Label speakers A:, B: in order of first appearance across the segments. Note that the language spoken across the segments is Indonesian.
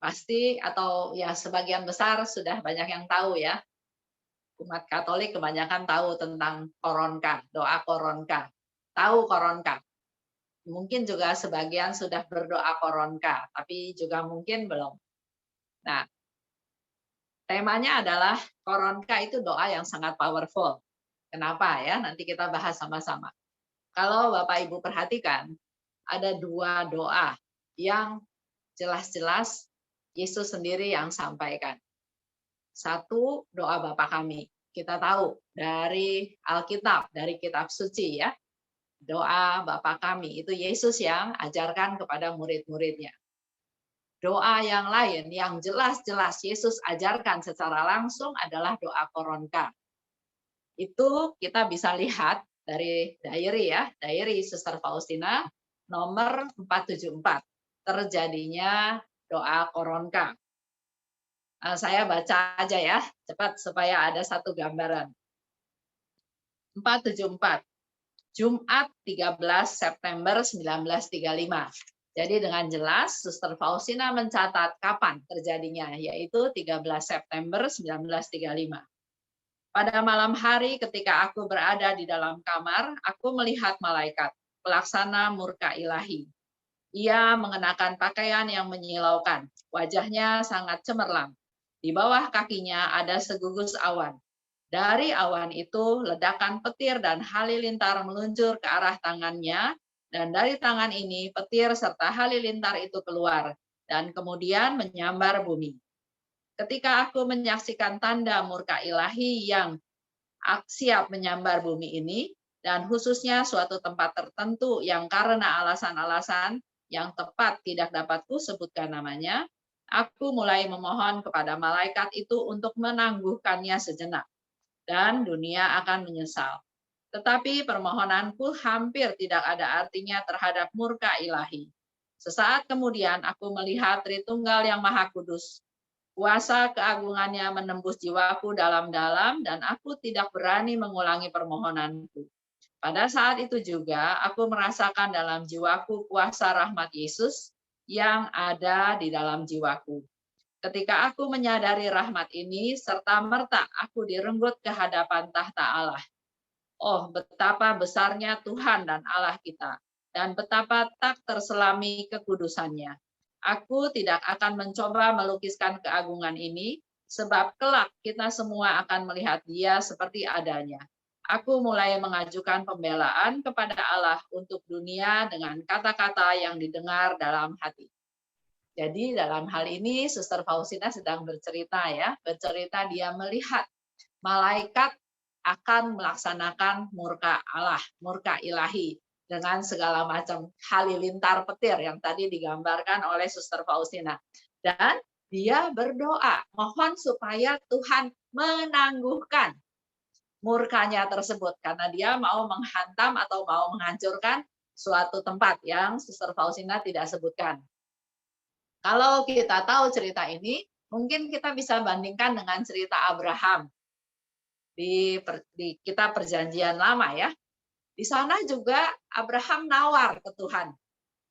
A: Pasti atau ya sebagian besar sudah banyak yang tahu ya. Umat Katolik kebanyakan tahu tentang koronka, doa koronka. Tahu koronka. Mungkin juga sebagian sudah berdoa koronka, tapi juga mungkin belum. Nah, temanya adalah koronka itu doa yang sangat powerful. Kenapa ya? Nanti kita bahas sama-sama. Kalau Bapak Ibu perhatikan, ada dua doa yang jelas-jelas Yesus sendiri yang sampaikan. Satu, doa Bapa kami. Kita tahu dari Alkitab, dari kitab suci ya. Doa Bapa kami, itu Yesus yang ajarkan kepada murid-muridnya. Doa yang lain yang jelas-jelas Yesus ajarkan secara langsung adalah doa koronka. Itu kita bisa lihat dari diary ya, diary Suster Faustina nomor 474. Terjadinya doa koronka. Saya baca aja ya, cepat supaya ada satu gambaran. 474. Jumat 13 September 1935. Jadi dengan jelas Suster Faustina mencatat kapan terjadinya, yaitu 13 September 1935. Pada malam hari ketika aku berada di dalam kamar, aku melihat malaikat, pelaksana murka ilahi. Ia mengenakan pakaian yang menyilaukan, wajahnya sangat cemerlang. Di bawah kakinya ada segugus awan. Dari awan itu ledakan petir dan halilintar meluncur ke arah tangannya, dan dari tangan ini petir serta halilintar itu keluar, dan kemudian menyambar bumi. Ketika aku menyaksikan tanda murka ilahi yang siap menyambar bumi ini, dan khususnya suatu tempat tertentu yang karena alasan-alasan yang tepat tidak dapat kusebutkan namanya, aku mulai memohon kepada malaikat itu untuk menangguhkannya sejenak. Dan dunia akan menyesal. Tetapi permohonanku hampir tidak ada artinya terhadap murka ilahi. Sesaat kemudian aku melihat Tritunggal yang Maha Kudus. Kuasa keagungannya menembus jiwaku dalam-dalam dan aku tidak berani mengulangi permohonanku. Pada saat itu juga aku merasakan dalam jiwaku kuasa rahmat Yesus yang ada di dalam jiwaku. Ketika aku menyadari rahmat ini, serta-merta aku direnggut ke hadapan tahta Allah. Oh, betapa besarnya Tuhan dan Allah kita, dan betapa tak terselami kekudusannya. Aku tidak akan mencoba melukiskan keagungan ini, sebab kelak kita semua akan melihat Dia seperti adanya. Aku mulai mengajukan pembelaan kepada Allah untuk dunia dengan kata-kata yang didengar dalam hati. Jadi dalam hal ini Suster Faustina sedang bercerita ya, bercerita dia melihat malaikat akan melaksanakan murka Allah, murka ilahi dengan segala macam halilintar petir yang tadi digambarkan oleh Suster Faustina. Dan dia berdoa, mohon supaya Tuhan menangguhkan murkanya tersebut karena dia mau menghantam atau mau menghancurkan suatu tempat yang Suster Faustina tidak sebutkan. Kalau kita tahu cerita ini, mungkin kita bisa bandingkan dengan cerita Abraham di kitab Perjanjian Lama ya. Di sana juga Abraham nawar ke Tuhan.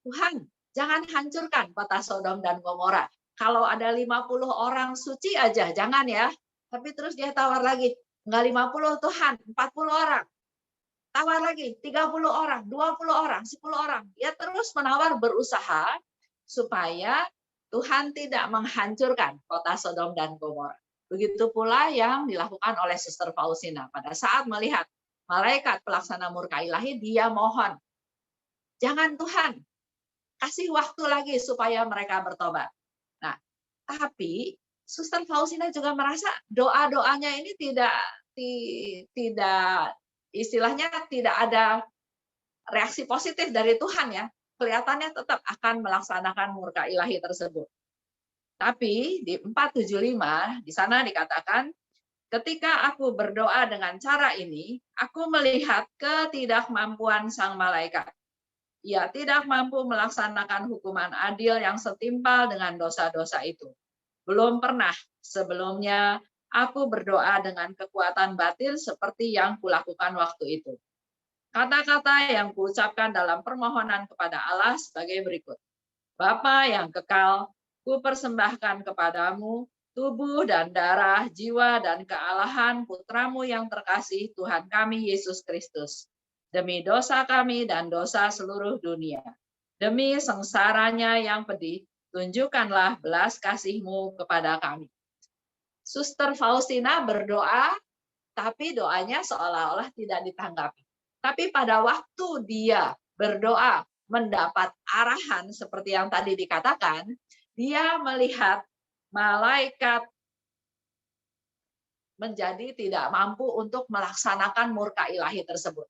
A: Tuhan, jangan hancurkan kota Sodom dan Gomora. Kalau ada 50 orang suci aja, jangan ya. Tapi terus dia tawar lagi, enggak 50 Tuhan, 40 orang. Tawar lagi, 30 orang, 20 orang, 10 orang. Dia terus menawar berusaha supaya Tuhan tidak menghancurkan kota Sodom dan Gomora. Begitu pula yang dilakukan oleh Suster Faustina. Pada saat melihat malaikat pelaksana murka ilahi, dia mohon, jangan Tuhan, kasih waktu lagi supaya mereka bertobat. Nah, tapi Suster Faustina juga merasa doa-doanya ini tidak istilahnya tidak ada reaksi positif dari Tuhan ya. Kelihatannya tetap akan melaksanakan murka ilahi tersebut. Tapi di 475 di sana dikatakan, ketika aku berdoa dengan cara ini, aku melihat ketidakmampuan sang malaikat. Ia tidak mampu melaksanakan hukuman adil yang setimpal dengan dosa-dosa itu. Belum pernah sebelumnya aku berdoa dengan kekuatan batin seperti yang kulakukan waktu itu. Kata-kata yang kuucapkan dalam permohonan kepada Allah sebagai berikut. Bapa yang kekal, Kupersembahkan kepadamu tubuh dan darah, jiwa dan kealahan putramu yang terkasih, Tuhan kami Yesus Kristus, demi dosa kami dan dosa seluruh dunia. Demi sengsaranya yang pedih, tunjukkanlah belas kasih-Mu kepada kami. Suster Faustina berdoa, tapi doanya seolah-olah tidak ditanggapi. Tapi pada waktu dia berdoa mendapat arahan seperti yang tadi dikatakan, dia melihat malaikat menjadi tidak mampu untuk melaksanakan murka ilahi tersebut.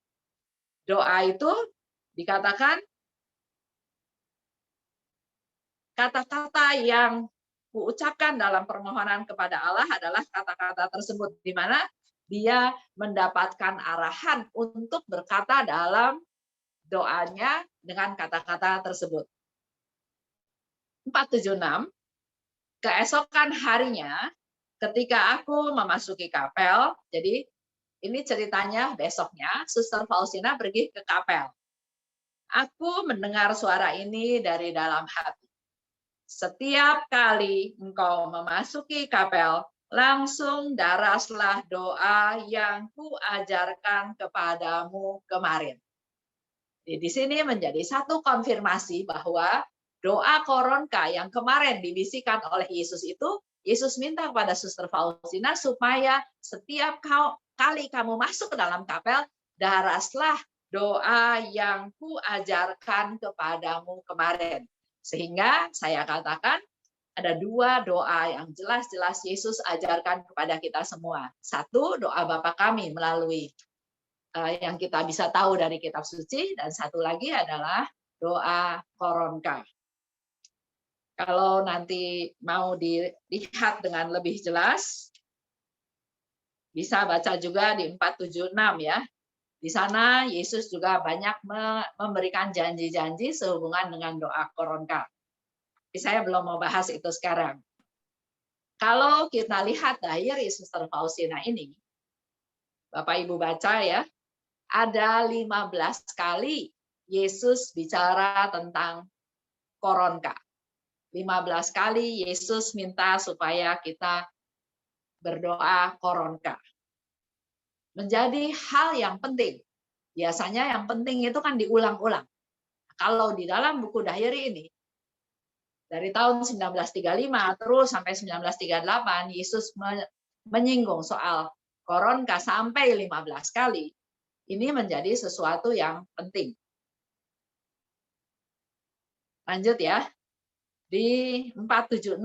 A: Doa itu dikatakan kata-kata yang kuucapkan dalam permohonan kepada Allah adalah kata-kata tersebut, di mana dia mendapatkan arahan untuk berkata dalam doanya dengan kata-kata tersebut. 476, keesokan harinya ketika aku memasuki kapel, jadi ini ceritanya besoknya, Suster Faustina pergi ke kapel. Aku mendengar suara ini dari dalam hati. Setiap kali engkau memasuki kapel, langsung daraslah doa yang kuajarkan kepadamu kemarin. Di sini menjadi satu konfirmasi bahwa doa koronka yang kemarin dibisikkan oleh Yesus itu, Yesus minta kepada Suster Faustina supaya setiap kali kamu masuk ke dalam kapel, daraslah doa yang kuajarkan kepadamu kemarin. Sehingga saya katakan ada dua doa yang jelas-jelas Yesus ajarkan kepada kita semua. Satu, doa Bapa kami melalui yang kita bisa tahu dari kitab suci, dan satu lagi adalah doa koronka. Kalau nanti mau dilihat dengan lebih jelas, bisa baca juga di 476 ya. Di sana Yesus juga banyak memberikan janji-janji sehubungan dengan doa koronka. Tapi saya belum mau bahas itu sekarang. Kalau kita lihat diary Suster Faustina ini, Bapak Ibu baca ya, ada 15 kali Yesus bicara tentang koronka. 15 kali Yesus minta supaya kita berdoa koronka. Menjadi hal yang penting. Biasanya yang penting itu kan diulang-ulang. Kalau di dalam buku diary ini, dari tahun 1935 terus sampai 1938, Yesus menyinggung soal koronka sampai 15 kali. Ini menjadi sesuatu yang penting. Lanjut ya. Di 476.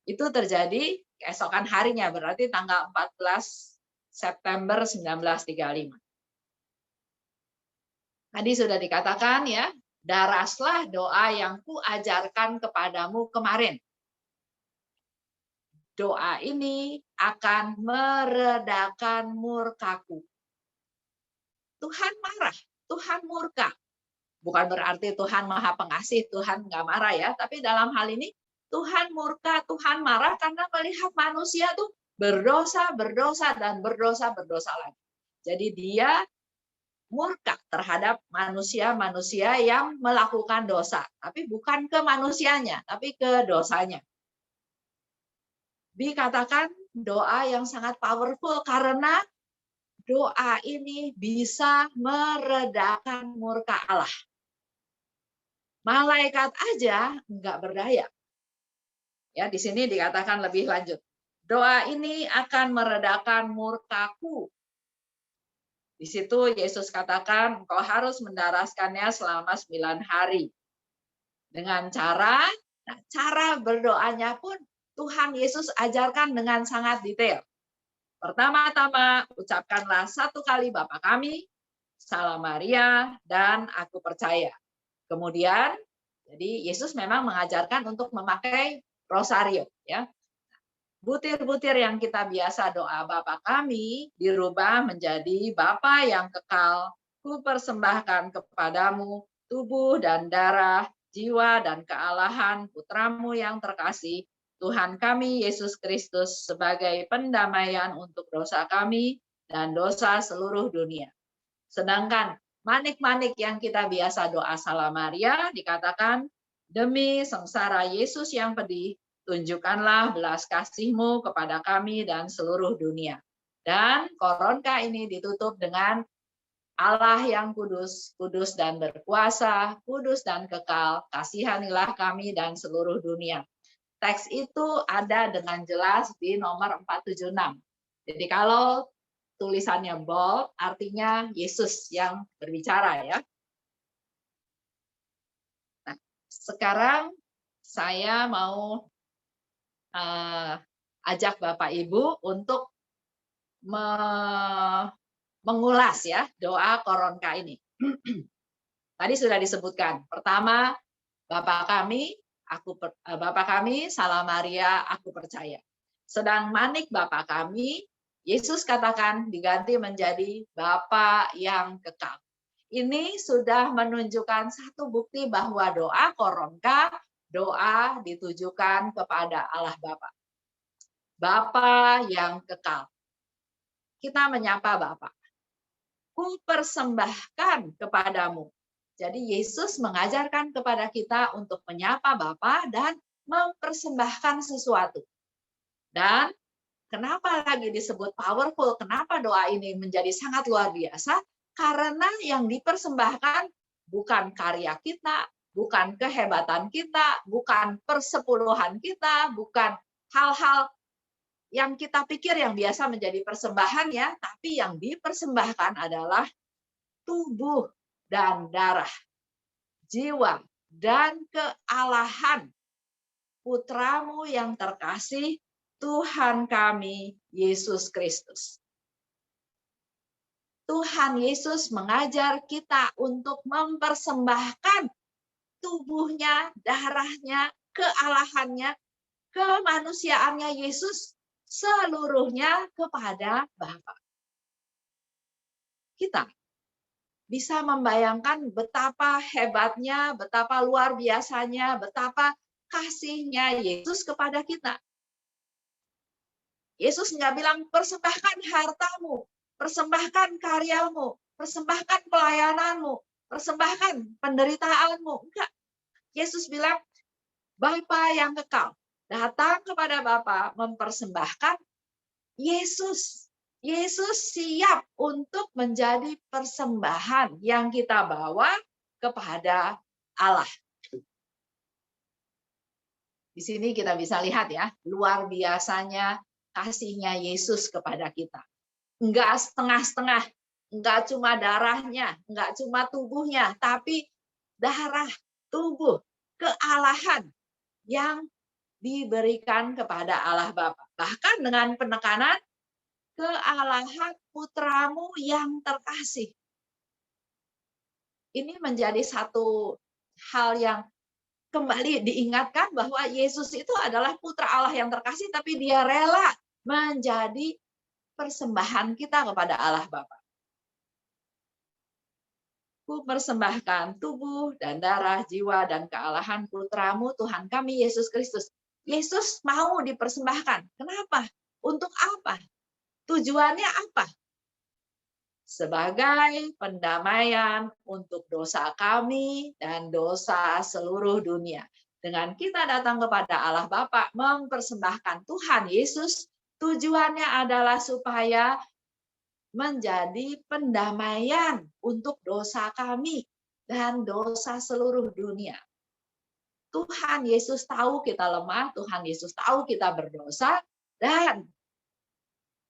A: Itu terjadi keesokan harinya, berarti tanggal 14 September 1935. Tadi sudah dikatakan ya, daraslah doa yang kuajarkan kepadamu kemarin. Doa ini akan meredakan murkaku. Tuhan marah, Tuhan murka. Bukan berarti Tuhan maha pengasih, Tuhan nggak marah ya. Tapi dalam hal ini Tuhan murka, Tuhan marah karena melihat manusia tuh berdosa, dan berdosa lagi. Jadi dia murka terhadap manusia-manusia yang melakukan dosa. Tapi bukan ke manusianya, tapi ke dosanya. Dikatakan doa yang sangat powerful karena doa ini bisa meredakan murka Allah. Malaikat aja nggak berdaya. Ya, di sini dikatakan lebih lanjut. Doa ini akan meredakan murkaku. Di situ Yesus katakan, engkau harus mendaraskannya selama 9 hari. Dengan cara berdoanya pun Tuhan Yesus ajarkan dengan sangat detail. Pertama-tama, ucapkanlah 1 kali Bapa kami, Salam Maria, dan aku percaya. Kemudian, jadi Yesus memang mengajarkan untuk memakai rosario. Ya. Butir-butir yang kita biasa doa Bapa kami dirubah menjadi Bapa yang kekal, kupersembahkan kepadamu tubuh dan darah, jiwa dan kealahan putramu yang terkasih, Tuhan kami Yesus Kristus sebagai pendamaian untuk dosa kami dan dosa seluruh dunia. Sedangkan manik-manik yang kita biasa doa Salam Maria dikatakan Demi sengsara Yesus yang pedih, tunjukkanlah belas kasih-Mu kepada kami dan seluruh dunia. Dan koronka ini ditutup dengan Allah yang kudus, kudus dan berkuasa, kudus dan kekal, kasihanilah kami dan seluruh dunia. Teks itu ada dengan jelas di nomor 476. Jadi kalau tulisannya bold, artinya Yesus yang berbicara ya. Nah, sekarang saya mau ajak Bapak Ibu untuk mengulas ya doa koronka ini. Tadi sudah disebutkan. Pertama, Bapa kami, Salam Maria, aku percaya. Sedang manik Bapa kami, Yesus katakan diganti menjadi Bapa yang kekal. Ini sudah menunjukkan satu bukti bahwa doa koronka, doa ditujukan kepada Allah Bapa. Bapa yang kekal. Kita menyapa Bapa. Ku persembahkan kepadamu. Jadi Yesus mengajarkan kepada kita untuk menyapa Bapa dan mempersembahkan sesuatu. Dan kenapa lagi disebut powerful? Kenapa doa ini menjadi sangat luar biasa? Karena yang dipersembahkan bukan karya kita, bukan kehebatan kita, bukan persepuluhan kita, bukan hal-hal yang kita pikir yang biasa menjadi persembahan ya, tapi yang dipersembahkan adalah tubuh dan darah, jiwa dan kealahan Putramu yang terkasih, Tuhan kami, Yesus Kristus. Tuhan Yesus mengajar kita untuk mempersembahkan tubuhnya, darahnya, kealahannya, kemanusiaannya Yesus seluruhnya kepada Bapa. Kita bisa membayangkan betapa hebatnya, betapa luar biasanya, betapa kasihnya Yesus kepada kita. Yesus nggak bilang persembahkan hartamu, persembahkan karyamu, persembahkan pelayananmu, persembahkan penderitaanmu. Enggak. Yesus bilang, Bapa yang kekal, datang kepada Bapa mempersembahkan Yesus. Yesus siap untuk menjadi persembahan yang kita bawa kepada Allah. Di sini kita bisa lihat ya, luar biasanya kasihnya Yesus kepada kita. Enggak setengah-setengah, enggak cuma darahnya, enggak cuma tubuhnya, tapi darah, tubuh, kealahan yang diberikan kepada Allah Bapa. Bahkan dengan penekanan kealahan Putramu yang terkasih. Ini menjadi satu hal yang kembali diingatkan bahwa Yesus itu adalah Putra Allah yang terkasih, tapi dia rela menjadi persembahan kita kepada Allah Bapa. Ku persembahkan tubuh dan darah, jiwa dan kealahan Putramu Tuhan kami Yesus Kristus. Yesus mau dipersembahkan. Kenapa? Untuk apa? Tujuannya apa? Sebagai pendamaian untuk dosa kami dan dosa seluruh dunia. Dengan kita datang kepada Allah Bapa mempersembahkan Tuhan Yesus, tujuannya adalah supaya menjadi pendamaian untuk dosa kami dan dosa seluruh dunia. Tuhan Yesus tahu kita lemah, Tuhan Yesus tahu kita berdosa, dan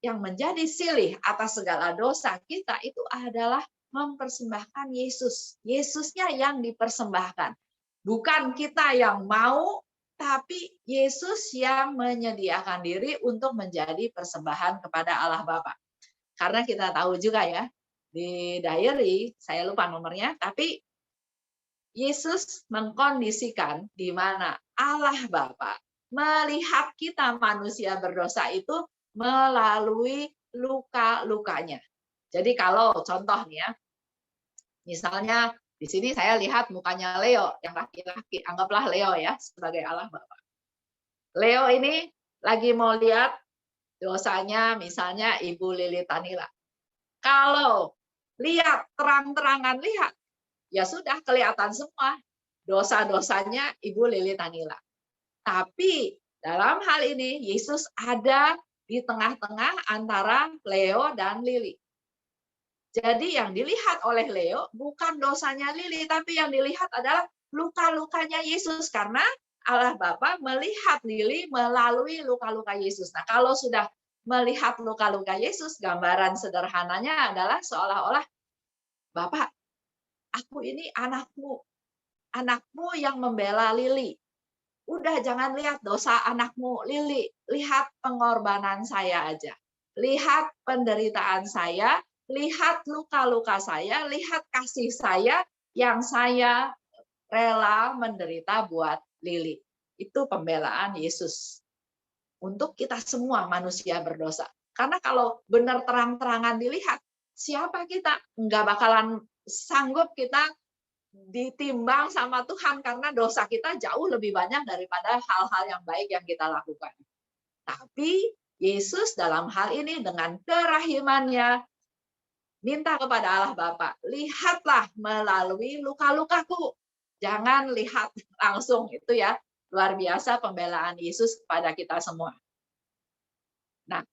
A: yang menjadi silih atas segala dosa kita itu adalah mempersembahkan Yesus. Yesusnya yang dipersembahkan. Bukan kita yang mau, tapi Yesus yang menyediakan diri untuk menjadi persembahan kepada Allah Bapa. Karena kita tahu juga ya, di diary, saya lupa nomornya, tapi Yesus mengkondisikan di mana Allah Bapa melihat kita manusia berdosa itu melalui luka-lukanya. Jadi kalau contoh nih ya, misalnya di sini saya lihat mukanya Leo, yang laki-laki, anggaplah Leo ya sebagai Allah Bapa. Leo ini lagi mau lihat dosanya misalnya Ibu Lili Tanila. Kalau lihat terang-terangan lihat, ya sudah kelihatan semua dosa-dosanya Ibu Lili Tanila. Tapi dalam hal ini Yesus ada di tengah-tengah antara Leo dan Lili. Jadi yang dilihat oleh Leo bukan dosanya Lili, tapi yang dilihat adalah luka-lukanya Yesus, karena Allah Bapa melihat Lili melalui luka-luka Yesus. Nah, kalau sudah melihat luka-luka Yesus, gambaran sederhananya adalah seolah-olah, Bapak, aku ini anakmu yang membela Lili. Udah jangan lihat dosa anakmu Lili, lihat pengorbanan saya aja. Lihat penderitaan saya, lihat luka-luka saya, lihat kasih saya yang saya rela menderita buat Lili. Itu pembelaan Yesus untuk kita semua manusia berdosa. Karena kalau benar terang-terangan dilihat, siapa kita? Nggak bakalan sanggup kita ditimbang sama Tuhan, karena dosa kita jauh lebih banyak daripada hal-hal yang baik yang kita lakukan. Tapi Yesus dalam hal ini dengan kerahimannya minta kepada Allah Bapa, lihatlah melalui luka-lukaku. Jangan lihat langsung, itu ya. Luar biasa pembelaan Yesus kepada kita semua. Nah,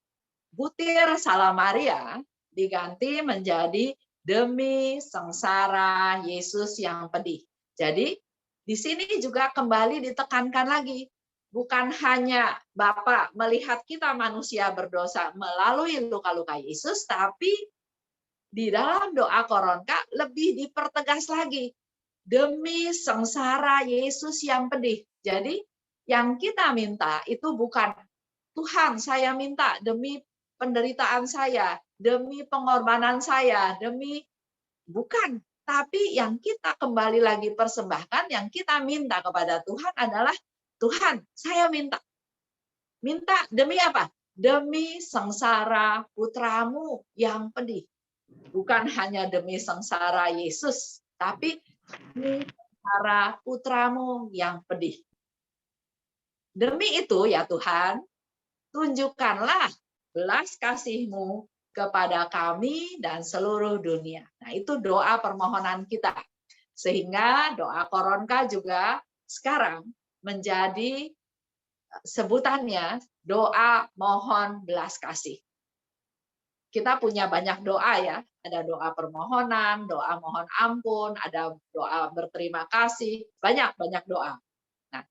A: butir salam Maria diganti menjadi demi sengsara Yesus yang pedih. Jadi, di sini juga kembali ditekankan lagi, bukan hanya Bapa melihat kita manusia berdosa melalui luka-luka Yesus, tapi di dalam doa koronka lebih dipertegas lagi, demi sengsara Yesus yang pedih. Jadi, yang kita minta itu bukan, Tuhan, saya minta demi penderitaan saya, demi pengorbanan saya, bukan. Tapi yang kita kembali lagi persembahkan, yang kita minta kepada Tuhan adalah, Tuhan, saya minta. Minta demi apa? Demi sengsara putramu yang pedih. Bukan hanya demi sengsara Yesus, tapi demi sengsara putramu yang pedih. Demi itu ya Tuhan, tunjukkanlah belas kasih-Mu kepada kami dan seluruh dunia. Nah, itu doa permohonan kita. Sehingga doa koronka juga sekarang menjadi sebutannya doa mohon belas kasih. Kita punya banyak doa ya, ada doa permohonan, doa mohon ampun, ada doa berterima kasih, banyak doa. Nah,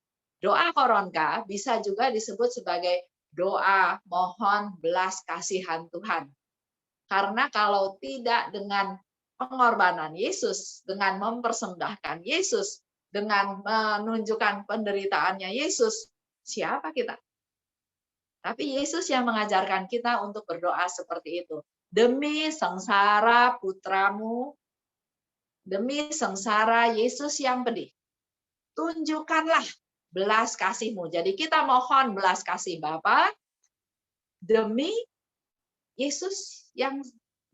A: doa koronka bisa juga disebut sebagai doa mohon belas kasihan Tuhan. Karena kalau tidak dengan pengorbanan Yesus, dengan mempersembahkan Yesus, dengan menunjukkan penderitaannya Yesus, siapa kita? Tapi Yesus yang mengajarkan kita untuk berdoa seperti itu. Demi sengsara putramu, demi sengsara Yesus yang pedih, tunjukkanlah belas kasih-Mu. Jadi kita mohon belas kasih Bapa demi Yesus yang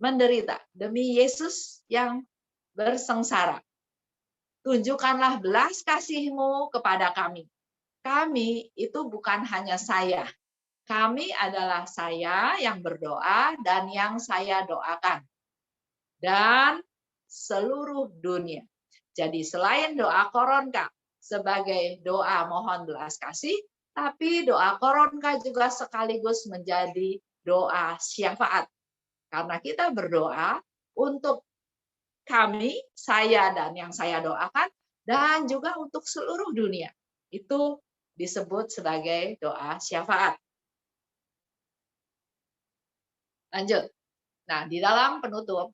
A: menderita, demi Yesus yang bersengsara. Tunjukkanlah belas kasih-Mu kepada kami. Kami itu bukan hanya saya. Kami adalah saya yang berdoa dan yang saya doakan. Dan seluruh dunia. Jadi selain doa koronka sebagai doa mohon belas kasih, tapi doa koronka juga sekaligus menjadi doa syafaat. Karena kita berdoa untuk kami, saya dan yang saya doakan, dan juga untuk seluruh dunia. Itu disebut sebagai doa syafaat. Lanjut. Nah, di dalam penutup,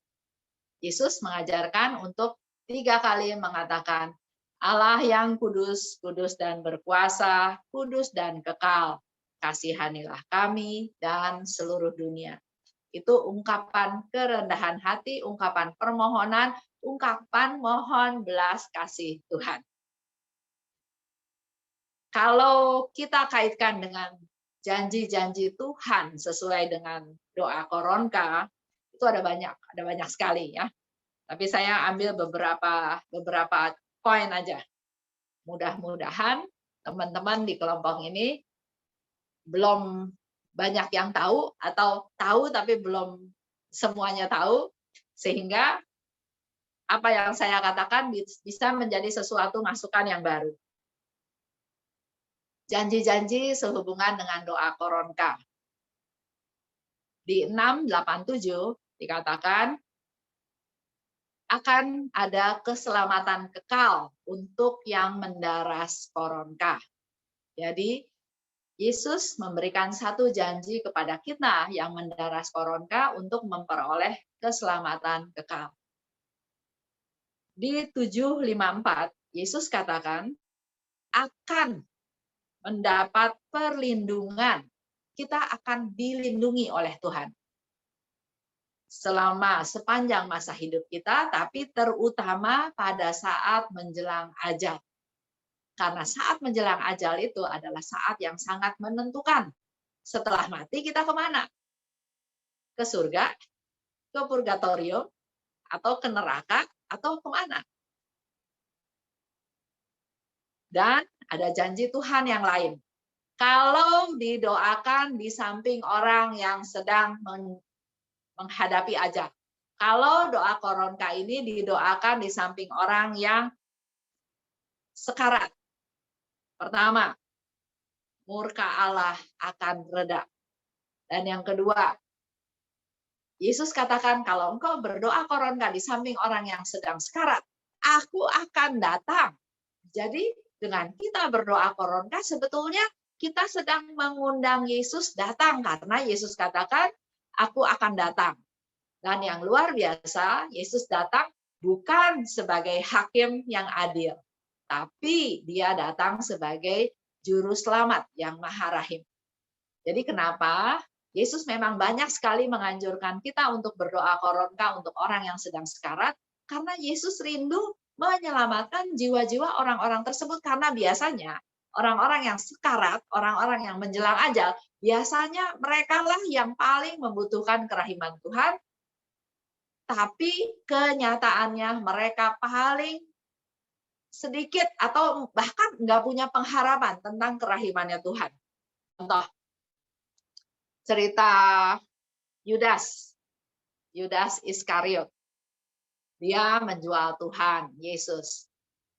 A: Yesus mengajarkan untuk 3 kali mengatakan, Allah yang kudus, kudus dan berkuasa, kudus dan kekal, kasihanilah kami dan seluruh dunia. Itu ungkapan kerendahan hati, ungkapan permohonan, ungkapan mohon belas kasih Tuhan. Kalau kita kaitkan dengan janji-janji Tuhan sesuai dengan doa koronka, itu ada banyak sekali ya. Tapi saya ambil beberapa poin aja. Mudah-mudahan teman-teman di kelompok ini belum banyak yang tahu atau tahu tapi belum semuanya tahu, sehingga apa yang saya katakan bisa menjadi sesuatu masukan yang baru. Janji-janji sehubungan dengan doa koronka. Di 687 dikatakan akan ada keselamatan kekal untuk yang mendaras koronka. Jadi Yesus memberikan satu janji kepada kita yang mendaras koronka untuk memperoleh keselamatan kekal. Di 754 Yesus katakan akan mendapat perlindungan. Kita akan dilindungi oleh Tuhan selama sepanjang masa hidup kita, tapi terutama pada saat menjelang ajal. Karena saat menjelang ajal itu adalah saat yang sangat menentukan. Setelah mati kita kemana? Ke surga, ke purgatorium, atau ke neraka, atau kemana? Dan ada janji Tuhan yang lain. Kalau didoakan di samping orang yang sedang menghadapi ajal. Kalau doa koronka ini didoakan di samping orang yang sekarat. Pertama, murka Allah akan reda. Dan yang kedua, Yesus katakan kalau engkau berdoa koronka di samping orang yang sedang sekarat, aku akan datang. Jadi dengan kita berdoa koronka sebetulnya kita sedang mengundang Yesus datang karena Yesus katakan aku akan datang. Dan yang luar biasa, Yesus datang bukan sebagai hakim yang adil, tapi dia datang sebagai juru selamat yang maha rahim. Jadi kenapa Yesus memang banyak sekali menganjurkan kita untuk berdoa koronka untuk orang yang sedang sekarat, karena Yesus rindu menyelamatkan jiwa-jiwa orang-orang tersebut, karena biasanya orang-orang yang sekarat, orang-orang yang menjelang ajal, biasanya merekalah yang paling membutuhkan kerahiman Tuhan, tapi kenyataannya mereka paling sedikit atau bahkan nggak punya pengharapan tentang kerahimannya Tuhan. Contoh, cerita Yudas Iskariot. Dia menjual Tuhan Yesus.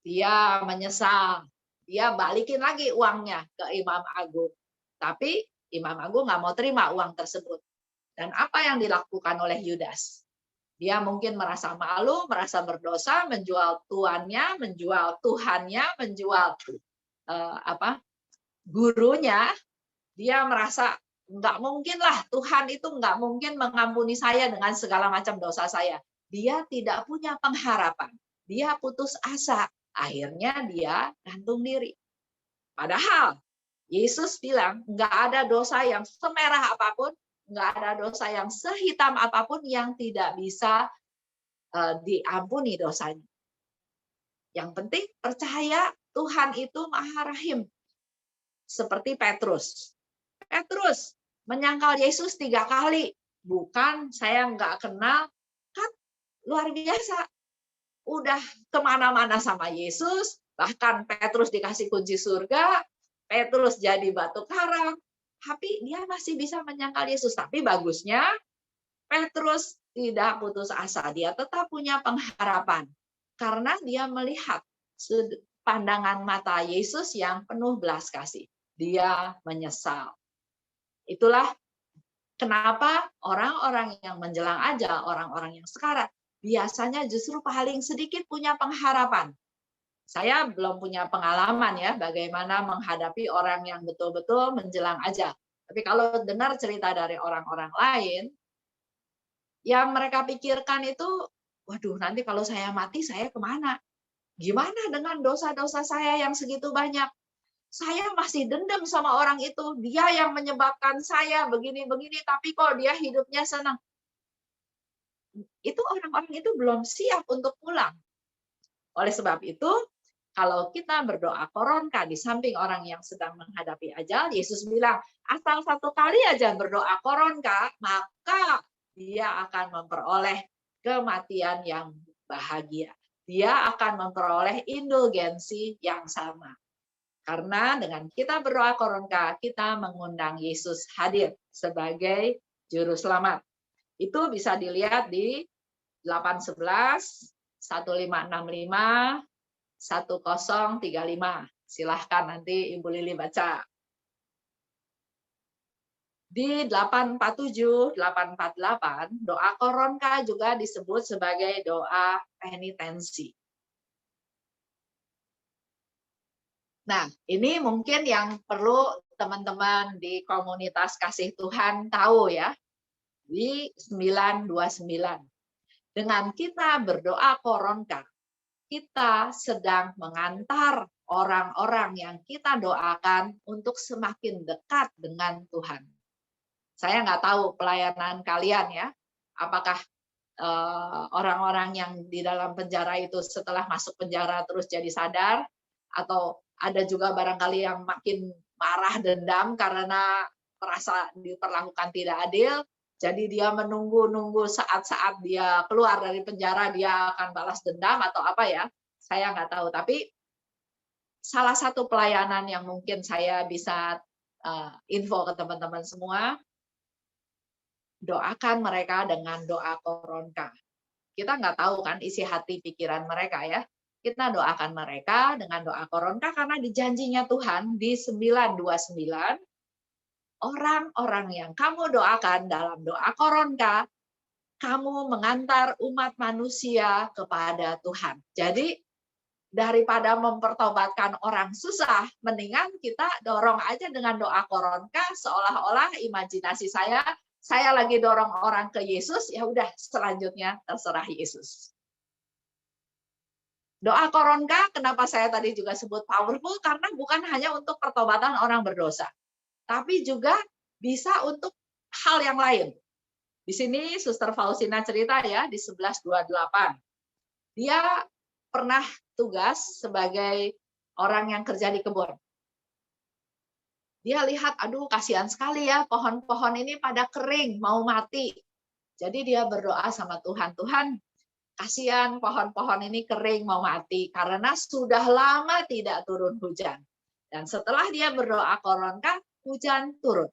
A: Dia menyesal. Dia balikin lagi uangnya ke Imam Agung. Tapi Imam Agung nggak mau terima uang tersebut. Dan apa yang dilakukan oleh Yudas? Dia mungkin merasa malu, merasa berdosa, menjual tuannya, menjual Tuhannya, menjual gurunya. Dia merasa nggak mungkin lah, Tuhan itu nggak mungkin mengampuni saya dengan segala macam dosa saya. Dia tidak punya pengharapan. Dia putus asa. Akhirnya dia gantung diri. Padahal Yesus bilang nggak ada dosa yang semerah apapun, nggak ada dosa yang sehitam apapun yang tidak bisa diampuni dosanya. Yang penting percaya Tuhan itu maha rahim. Seperti Petrus. Petrus menyangkal Yesus 3 kali. Bukan saya nggak kenal, kan luar biasa. Udah kemana-mana sama Yesus, bahkan Petrus dikasih kunci surga, Petrus jadi batu karang, tapi dia masih bisa menyangkal Yesus. Tapi bagusnya Petrus tidak putus asa, dia tetap punya pengharapan. Karena dia melihat pandangan mata Yesus yang penuh belas kasih. Dia menyesal. Itulah kenapa orang-orang yang menjelang ajal, orang-orang yang sekarat, biasanya justru paling sedikit punya pengharapan. Saya belum punya pengalaman ya bagaimana menghadapi orang yang betul-betul menjelang ajal. Tapi kalau dengar cerita dari orang-orang lain, yang mereka pikirkan itu, waduh nanti kalau saya mati saya kemana? Gimana dengan dosa-dosa saya yang segitu banyak? Saya masih dendam sama orang itu. Dia yang menyebabkan saya begini-begini, tapi kok dia hidupnya senang. Itu orang-orang itu belum siap untuk pulang. Oleh sebab itu, kalau kita berdoa koronka di samping orang yang sedang menghadapi ajal, Yesus bilang, asal 1 kali aja berdoa koronka, maka dia akan memperoleh kematian yang bahagia. Dia akan memperoleh indulgensi yang sama. Karena dengan kita berdoa koronka, kita mengundang Yesus hadir sebagai juru selamat. Itu bisa dilihat di 8:11, 1565 1035. Silahkan nanti Ibu Lili baca. Di 847, 848, doa koronka juga disebut sebagai doa penitensi. Nah, ini mungkin yang perlu teman-teman di komunitas kasih Tuhan tahu ya. Di 929. Dengan kita berdoa koronka, kita sedang mengantar orang-orang yang kita doakan untuk semakin dekat dengan Tuhan. Saya nggak tahu pelayanan kalian ya, apakah orang-orang yang di dalam penjara itu setelah masuk penjara terus jadi sadar, atau ada juga barangkali yang makin marah dendam karena merasa diperlakukan tidak adil, jadi dia menunggu-nunggu saat-saat dia keluar dari penjara dia akan balas dendam atau apa ya, saya nggak tahu. Tapi salah satu pelayanan yang mungkin saya bisa info ke teman-teman semua, doakan mereka dengan doa koronka. Kita nggak tahu kan isi hati pikiran mereka ya. Kita doakan mereka dengan doa koronka karena di janjinya Tuhan di 929, orang-orang yang kamu doakan dalam doa koronka, kamu mengantar umat manusia kepada Tuhan. Jadi daripada mempertobatkan orang susah, mendingan kita dorong aja dengan doa koronka, seolah-olah imajinasi saya lagi dorong orang ke Yesus, ya udah selanjutnya terserah Yesus. Doa koronka, kenapa saya tadi juga sebut powerful, karena bukan hanya untuk pertobatan orang berdosa, tapi juga bisa untuk hal yang lain. Di sini Suster Faustina cerita ya, di 1128. Dia pernah tugas sebagai orang yang kerja di kebun. Dia lihat, aduh kasihan sekali ya, pohon-pohon ini pada kering, mau mati. Jadi dia berdoa sama Tuhan, Tuhan, kasihan pohon-pohon ini kering, mau mati, karena sudah lama tidak turun hujan. Dan setelah dia berdoa koronka, hujan turun.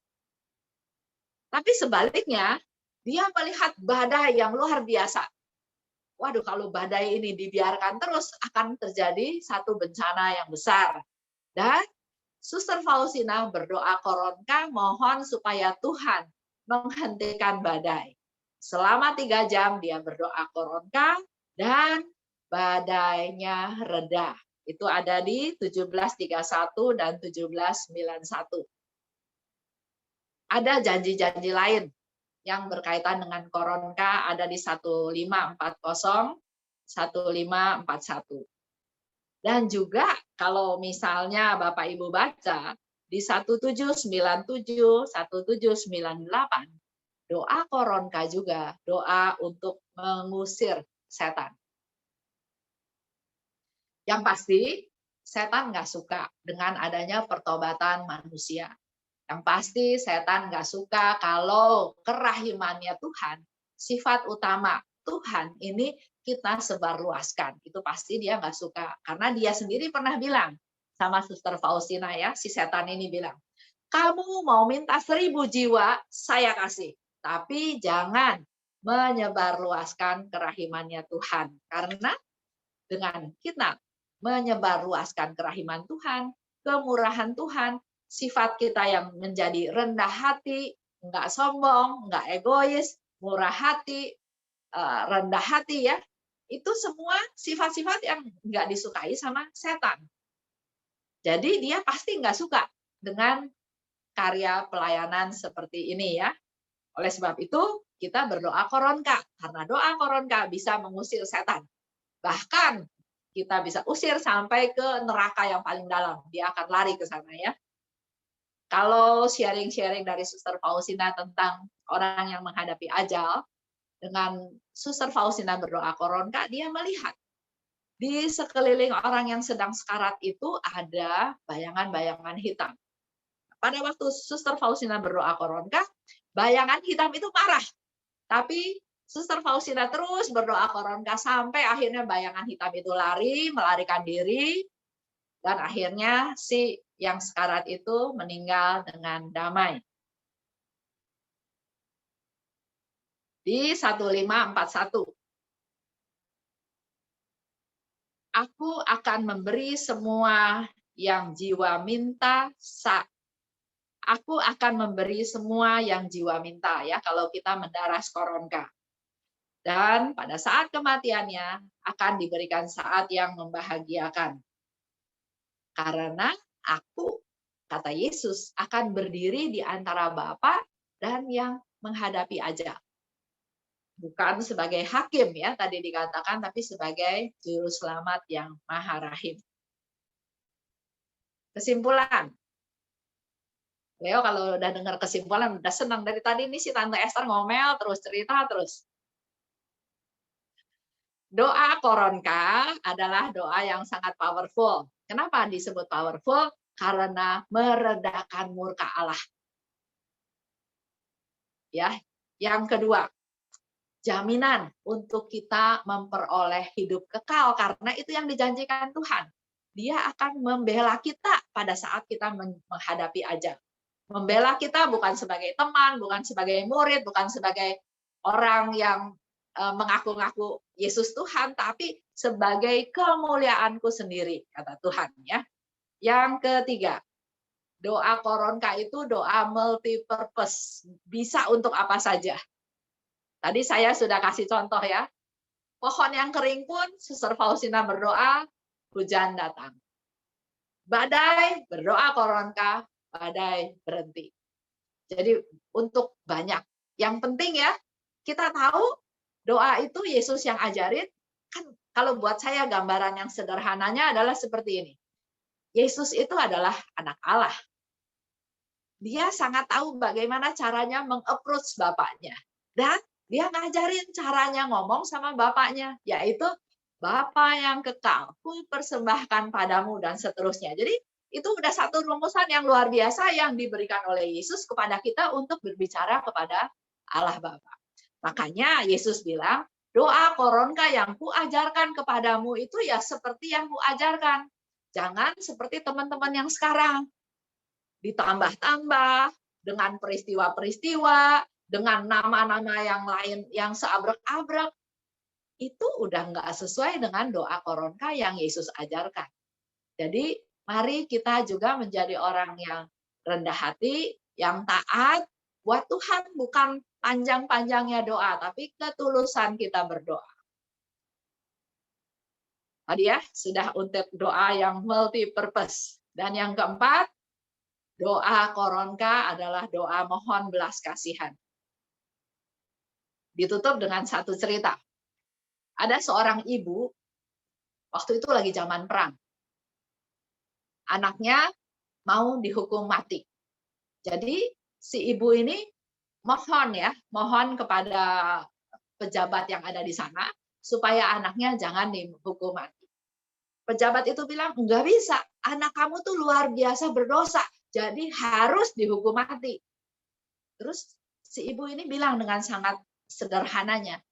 A: Tapi sebaliknya, dia melihat badai yang luar biasa. Waduh, kalau badai ini dibiarkan terus, akan terjadi satu bencana yang besar. Dan Suster Faustina berdoa koronka, mohon supaya Tuhan menghentikan badai. Selama 3 jam dia berdoa koronka dan badainya reda. Itu ada di 1731 dan 1791. Ada janji-janji lain yang berkaitan dengan koronka, ada di 1540, 1541. Dan juga kalau misalnya Bapak Ibu baca di 1797, 1798, doa koronka juga, doa untuk mengusir setan. Yang pasti, setan nggak suka dengan adanya pertobatan manusia. Yang pasti, setan nggak suka kalau kerahimannya Tuhan, sifat utama Tuhan ini kita sebarluaskan. Itu pasti dia nggak suka. Karena dia sendiri pernah bilang sama Suster Faustina ya, si setan ini bilang, kamu mau minta 1000 jiwa, saya kasih. Tapi jangan menyebarluaskan kerahimannya Tuhan. Karena dengan kita menyebarluaskan kerahiman Tuhan, kemurahan Tuhan, sifat kita yang menjadi rendah hati, nggak sombong, nggak egois, murah hati, rendah hati ya, itu semua sifat-sifat yang nggak disukai sama setan. Jadi dia pasti nggak suka dengan karya pelayanan seperti ini ya. Oleh sebab itu kita berdoa koronka, karena doa koronka bisa mengusir setan. Bahkan kita bisa usir sampai ke neraka yang paling dalam. Dia akan lari ke sana ya. Kalau sharing-sharing dari Suster Faustina tentang orang yang menghadapi ajal, dengan Suster Faustina berdoa koronka, dia melihat di sekeliling orang yang sedang sekarat itu ada bayangan-bayangan hitam. Pada waktu Suster Faustina berdoa koronka, bayangan hitam itu marah. Tapi Suster Faustina terus berdoa koronka sampai akhirnya bayangan hitam itu lari, melarikan diri, dan akhirnya si yang sekarat itu meninggal dengan damai. Di 1541. Aku akan memberi semua yang jiwa minta. Aku akan memberi semua yang jiwa minta, ya, kalau kita mendaras koronka. Dan pada saat kematiannya akan diberikan saat yang membahagiakan. Karena aku, kata Yesus, akan berdiri di antara Bapa dan yang menghadapi ajal. Bukan sebagai hakim, ya, tadi dikatakan, tapi sebagai juru selamat yang maha rahim. Kesimpulan. Leo kalau udah dengar kesimpulan udah senang. Dari tadi ini si Tante Esther ngomel terus, cerita terus. Doa koronka adalah doa yang sangat powerful. Kenapa disebut powerful? Karena meredakan murka Allah. Ya. Yang kedua, jaminan untuk kita memperoleh hidup kekal, karena itu yang dijanjikan Tuhan. Dia akan membela kita pada saat kita menghadapi ajal. Membela kita bukan sebagai teman, bukan sebagai murid, bukan sebagai orang yang mengaku-ngaku Yesus Tuhan, tapi sebagai kemuliaanku sendiri, kata Tuhan, ya. Yang ketiga, doa koronka itu doa multi-purpose, bisa untuk apa saja. Tadi saya sudah kasih contoh, ya. Pohon yang kering pun Suster Faustina berdoa, hujan datang. Badai, berdoa koronka, badai berhenti. Jadi untuk banyak. Yang penting, ya, kita tahu doa itu Yesus yang ajarin. Kan kalau buat saya gambaran yang sederhananya adalah seperti ini. Yesus itu adalah anak Allah. Dia sangat tahu bagaimana caranya meng-approach Bapaknya. Dan dia ngajarin caranya ngomong sama Bapaknya, yaitu Bapa yang kekal, ku persembahkan padamu, dan seterusnya. Jadi itu udah satu rumusan yang luar biasa yang diberikan oleh Yesus kepada kita untuk berbicara kepada Allah Bapa. Makanya Yesus bilang, doa koronka yang kuajarkan kepadamu itu ya seperti yang kuajarkan. Jangan seperti teman-teman yang sekarang. Ditambah-tambah dengan peristiwa-peristiwa, dengan nama-nama yang lain yang seabrek-abrek. Itu udah nggak sesuai dengan doa koronka yang Yesus ajarkan. Jadi mari kita juga menjadi orang yang rendah hati, yang taat buat Tuhan, bukan panjang-panjangnya doa, tapi ketulusan kita berdoa. Tadi, ya, sudah untuk doa yang multi-purpose. Dan yang keempat, doa koronka adalah doa mohon belas kasihan. Ditutup dengan satu cerita. Ada seorang ibu, waktu itu lagi zaman perang. Anaknya mau dihukum mati. Jadi si ibu ini mohon kepada pejabat yang ada di sana supaya anaknya jangan dihukum mati. Pejabat itu bilang, enggak bisa, anak kamu tuh luar biasa berdosa, jadi harus dihukum mati. Terus si ibu ini bilang dengan sangat sederhananya,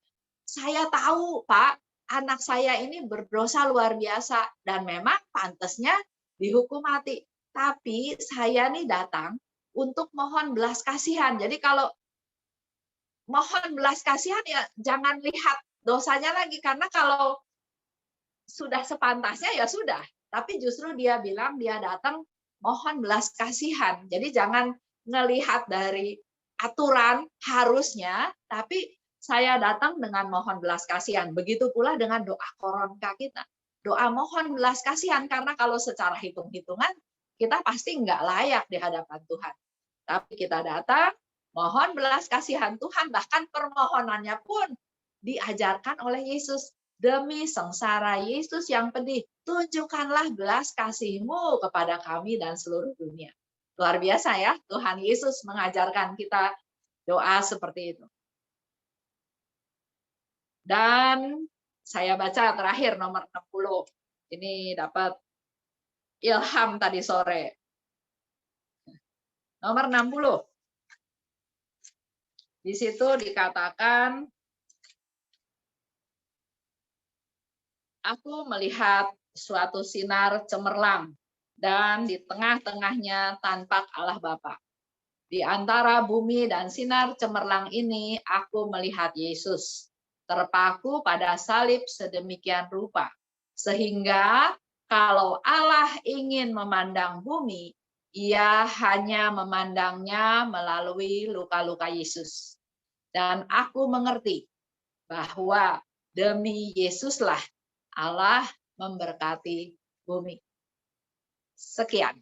A: saya tahu, Pak, anak saya ini berdosa luar biasa dan memang pantasnya dihukum mati. Tapi saya nih datang untuk mohon belas kasihan. Jadi kalau mohon belas kasihan ya jangan lihat dosanya lagi, karena kalau sudah sepantasnya ya sudah. Tapi justru dia bilang dia datang mohon belas kasihan. Jadi jangan ngelihat dari aturan harusnya, tapi saya datang dengan mohon belas kasihan. Begitu pula dengan doa koronka kita. Doa mohon belas kasihan, karena kalau secara hitung-hitungan kita pasti nggak layak di hadapan Tuhan. Tapi kita datang, mohon belas kasihan Tuhan, bahkan permohonannya pun diajarkan oleh Yesus. Demi sengsara Yesus yang pedih, tunjukkanlah belas kasih-Mu kepada kami dan seluruh dunia. Luar biasa, ya, Tuhan Yesus mengajarkan kita doa seperti itu. Dan saya baca terakhir nomor 60. Ini dapat ilham tadi sore. Nomor 60. Di situ dikatakan, aku melihat suatu sinar cemerlang, dan di tengah-tengahnya tampak Allah Bapa. Di antara bumi dan sinar cemerlang ini, aku melihat Yesus terpaku pada salib sedemikian rupa, Sehingga kalau Allah ingin memandang bumi, Ia hanya memandangnya melalui luka-luka Yesus. Dan aku mengerti bahwa demi Yesuslah Allah memberkati bumi. Sekian.